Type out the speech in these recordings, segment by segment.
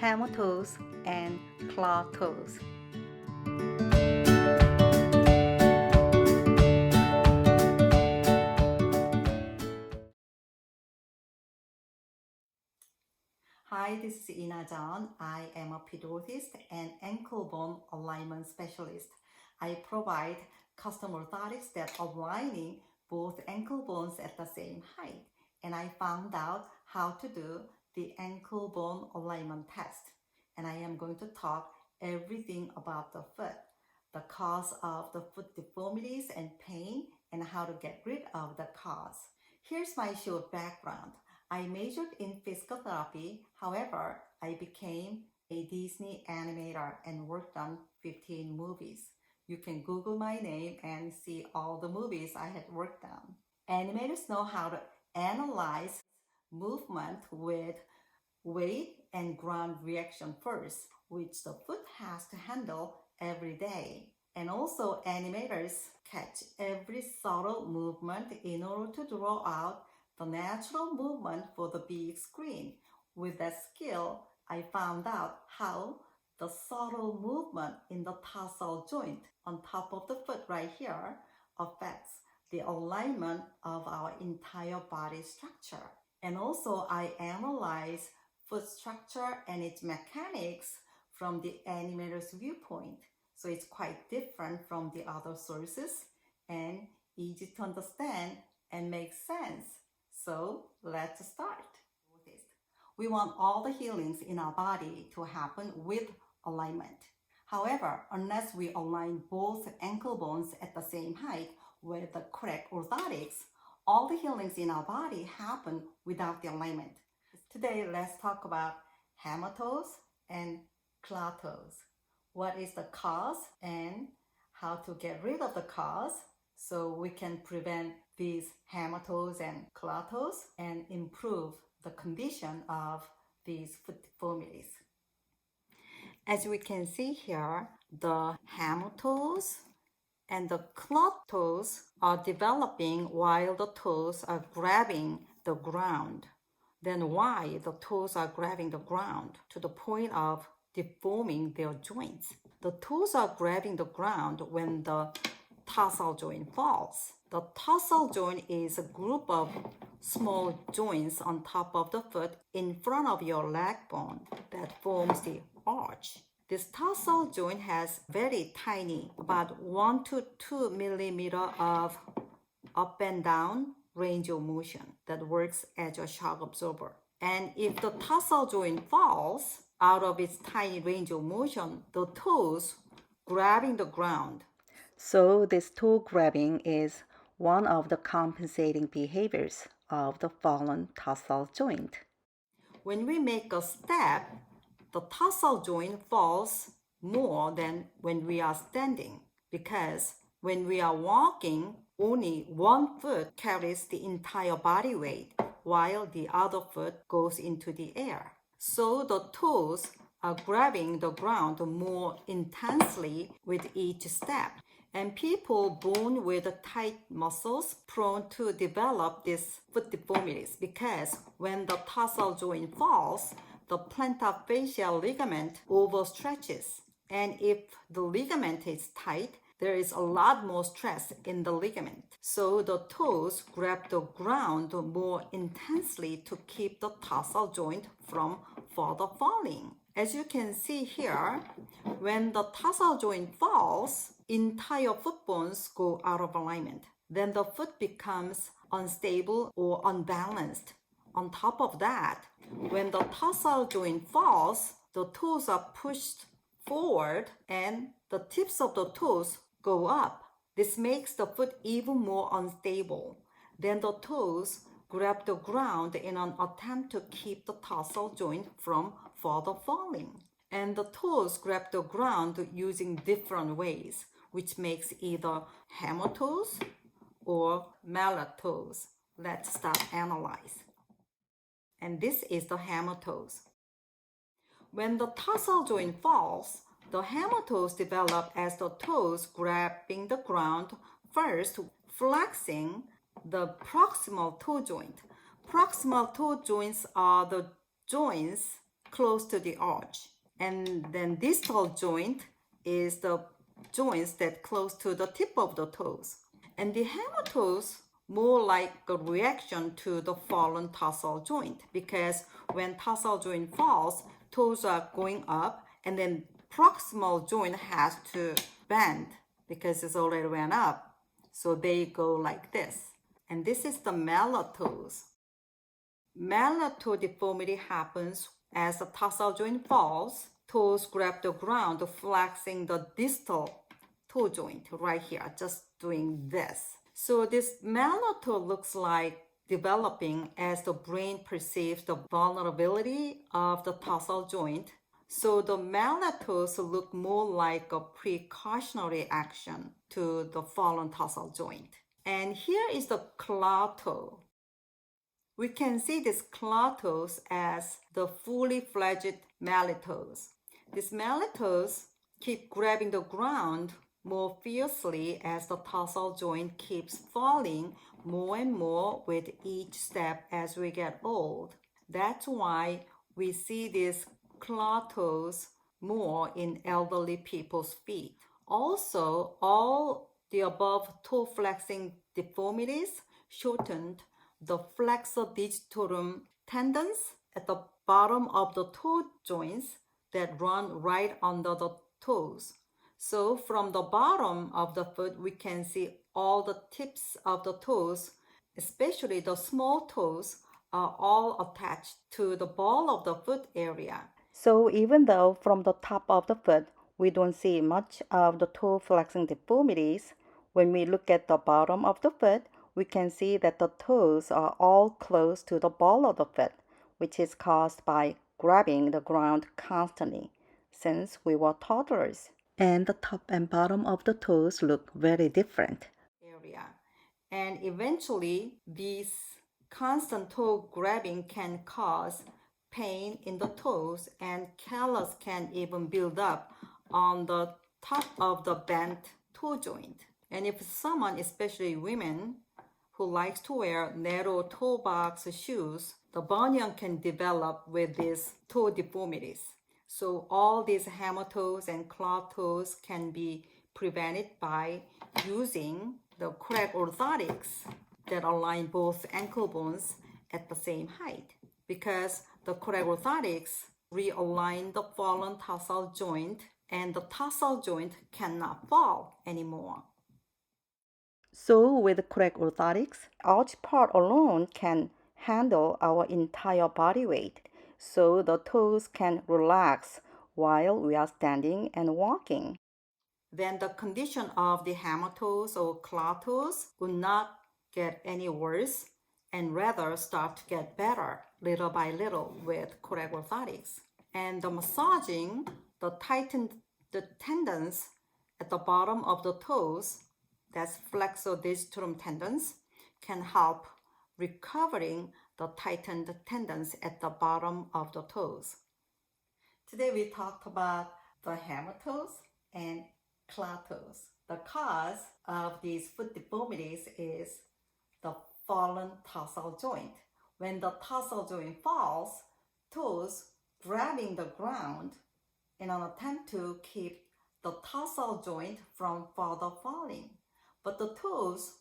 hammer toes, and claw toes. Hi, this is Ina John. I am a podiatrist and ankle bone alignment specialist. I provide custom orthotics that aligning both ankle bones at the same height. And I found out how to do the ankle bone alignment test. And I am going to talk everything about the foot, the cause of the foot deformities and pain, and how to get rid of the cause. Here's my short background. I majored in physical therapy. However, I became a Disney animator and worked on 15 movies. You can Google my name and see all the movies I had worked on. Animators know how to analyze movement with weight and ground reaction first, which the foot has to handle every day. And also animators catch every subtle movement in order to draw out the natural movement for the big screen. With that skill, I found out how the subtle movement in the tarsal joint on top of the foot right here affects the alignment of our entire body structure. And also I analyze foot structure and its mechanics from the animator's viewpoint. So it's quite different from the other sources and easy to understand and make sense. So let's start. We want all the healings in our body to happen with alignment. However, unless we align both ankle bones at the same height with the correct orthotics, all the healings in our body happen without the alignment. Today, let's talk about hammer toes and claw toes. What is the cause and how to get rid of the cause so we can prevent these hammer toes and claw toes and improve the condition of these foot deformities. As we can see here, the hammer toes and the claw toes are developing while the toes are grabbing the ground. Then why the toes are grabbing the ground to the point of deforming their joints? The toes are grabbing the ground when the tarsal joint falls. The tarsal joint is a group of small joints on top of the foot in front of your leg bone that forms the arch. This tarsal joint has very tiny, about 1 to 2 millimeter of up and down range of motion that works as a shock absorber. And if the tarsal joint falls out of its tiny range of motion, the toes grabbing the ground. So this toe grabbing is one of the compensating behaviors of the fallen tarsal joint. When we make a step, the tarsal joint falls more than when we are standing, because when we are walking, only one foot carries the entire body weight while the other foot goes into the air. So the toes are grabbing the ground more intensely with each step. And people born with tight muscles prone to develop these foot deformities because when the tarsal joint falls, the plantar fascial ligament overstretches. And if the ligament is tight, there is a lot more stress in the ligament. So the toes grab the ground more intensely to keep the tarsal joint from further falling. As you can see here, when the tarsal joint falls, entire foot bones go out of alignment. Then the foot becomes unstable or unbalanced. On top of that, when the tarsal joint falls, the toes are pushed forward and the tips of the toes go up. This makes the foot even more unstable. Then the toes grab the ground in an attempt to keep the tarsal joint from further falling. And the toes grab the ground using different ways, which makes either hammer toes or mallet toes. Let's start analyze. And this is the hammer toes. When the tarsal joint falls, the hammer toes develop as the toes grabbing the ground, first flexing the proximal toe joint. Proximal toe joints are the joints close to the arch. And then distal joint is the joints that close to the tip of the toes. And the hammer toes more like a reaction to the fallen tarsal joint, because when tarsal joint falls, toes are going up, and then proximal joint has to bend because it's already went up. So they go like this. And this is the mallet toes. Mallet toe deformity happens as the tarsal joint falls, toes grab the ground, flexing the distal toe joint right here, just doing this. So this mallet toe looks like developing as the brain perceives the vulnerability of the tarsal joint. So the mallet toes look more like a precautionary action to the fallen tarsal joint. And here is the claw toe. We can see these claw toes as the fully fledged mallet toes. These mallet toes keep grabbing the ground more fiercely as the tarsal joint keeps falling more and more with each step as we get old. That's why we see these claw toes more in elderly people's feet. Also, all the above toe flexing deformities shortened the flexor digitorum tendons at the bottom of the toe joints that run right under the toes. So from the bottom of the foot, we can see all the tips of the toes, especially the small toes, are all attached to the ball of the foot area. So even though from the top of the foot, we don't see much of the toe flexing deformities, when we look at the bottom of the foot, we can see that the toes are all close to the ball of the foot, which is caused by grabbing the ground constantly since we were toddlers. And the top and bottom of the toes look very different. Area. And eventually, these constant toe grabbing can cause pain in the toes, and callus can even build up on the top of the bent toe joint. And if someone, especially women, who likes to wear narrow toe box shoes, the bunion can develop with these toe deformities. So all these hammer toes and claw toes can be prevented by using the correct orthotics that align both ankle bones at the same height, because the correct orthotics realign the fallen tarsal joint, and the tarsal joint cannot fall anymore. So with correct orthotics, arch part alone can handle our entire body weight, so the toes can relax while we are standing and walking. Then the condition of the hammer toes or claw toes would not get any worse, and rather start to get better little by little with correct orthotics. And the massaging the tightened the tendons at the bottom of the toes, that's flexor digitorum tendons, can help recovering the tightened tendons at the bottom of the toes. Today we talked about the hammer toes and claw toes. The cause of these foot deformities is the fallen tarsal joint. When the tarsal joint falls, toes grabbing the ground in an attempt to keep the tarsal joint from further falling. But the toes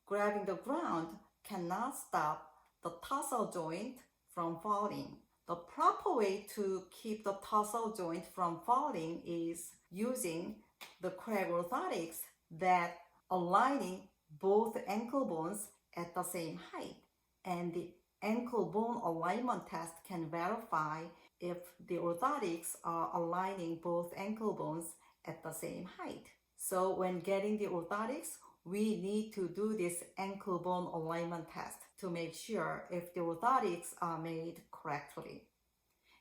grabbing the ground cannot stop the tarsal joint from falling. The proper way to keep the tarsal joint from falling is using the correct orthotics that aligning both ankle bones at the same height. And the ankle bone alignment test can verify if the orthotics are aligning both ankle bones at the same height. So when getting the orthotics, we need to do this ankle bone alignment test to make sure if the orthotics are made correctly.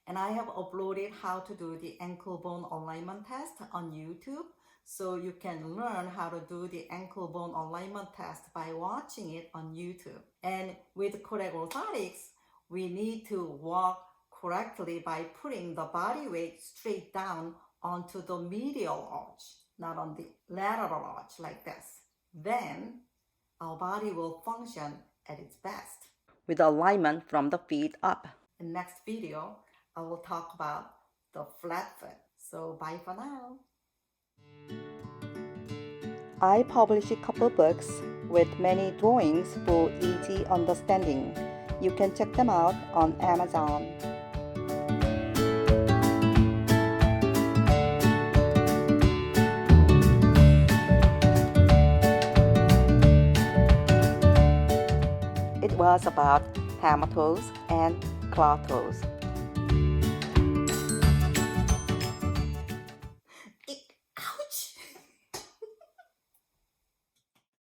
And I have uploaded how to do the ankle bone alignment test on YouTube, so you can learn how to do the ankle bone alignment test by watching it on YouTube. And with correct orthotics, we need to walk correctly by putting the body weight straight down onto the medial arch, not on the lateral arch like this. Then our body will function at its best with alignment from the feet up. In next video, I will talk about the flat foot. So bye for now. I publish a couple books with many drawings for easy understanding. You can check them out on Amazon. It was about hammer toes and claw toes.